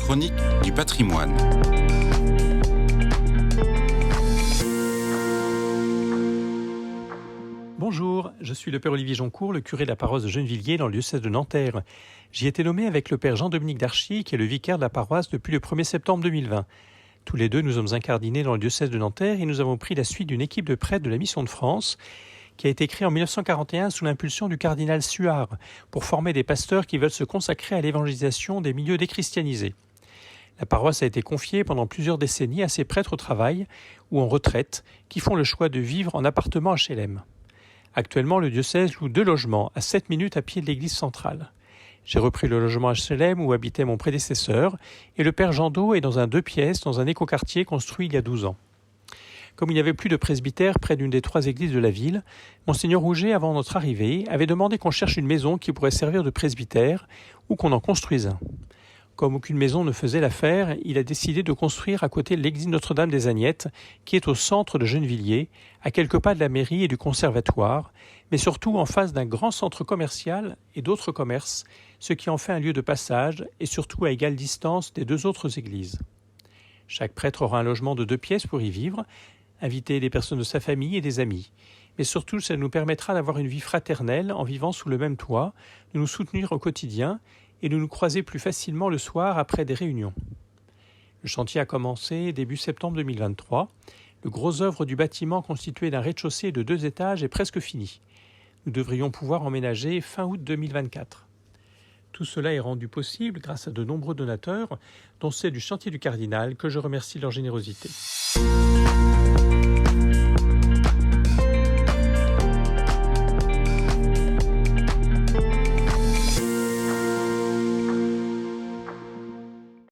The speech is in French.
Chronique du patrimoine. Bonjour, je suis le père Olivier Joncourt, le curé de la paroisse de Gennevilliers dans le diocèse de Nanterre. J'y ai été nommé avec le père Jean-Dominique Darchy, qui est le vicaire de la paroisse depuis le 1er septembre 2020. Tous les deux, nous sommes incardinés dans le diocèse de Nanterre et nous avons pris la suite d'une équipe de prêtres de la Mission de France qui a été créée en 1941 sous l'impulsion du cardinal Suard pour former des pasteurs qui veulent se consacrer à l'évangélisation des milieux déchristianisés. La paroisse a été confiée pendant plusieurs décennies à ces prêtres au travail ou en retraite qui font le choix de vivre en appartement HLM. Actuellement, le diocèse loue 2 logements à 7 minutes à pied de l'église centrale. J'ai repris le logement HLM où habitait mon prédécesseur et le père Jandot est dans un 2 pièces dans un écoquartier construit il y a 12 ans. Comme il n'y avait plus de presbytère près d'une des 3 églises de la ville, Monseigneur Rouget, avant notre arrivée, avait demandé qu'on cherche une maison qui pourrait servir de presbytère ou qu'on en construise un. Comme aucune maison ne faisait l'affaire, il a décidé de construire à côté de l'église Notre-Dame des Agnettes, qui est au centre de Gennevilliers, à quelques pas de la mairie et du conservatoire, mais surtout en face d'un grand centre commercial et d'autres commerces, ce qui en fait un lieu de passage et surtout à égale distance des 2 autres églises. Chaque prêtre aura un logement de 2 pièces pour y vivre, inviter des personnes de sa famille et des amis. Mais surtout, ça nous permettra d'avoir une vie fraternelle en vivant sous le même toit, de nous soutenir au quotidien et de nous croiser plus facilement le soir après des réunions. Le chantier a commencé début septembre 2023. Le gros œuvre du bâtiment constitué d'un rez-de-chaussée et de 2 étages est presque fini. Nous devrions pouvoir emménager fin août 2024. Tout cela est rendu possible grâce à de nombreux donateurs, dont ceux du chantier du cardinal, que je remercie de leur générosité.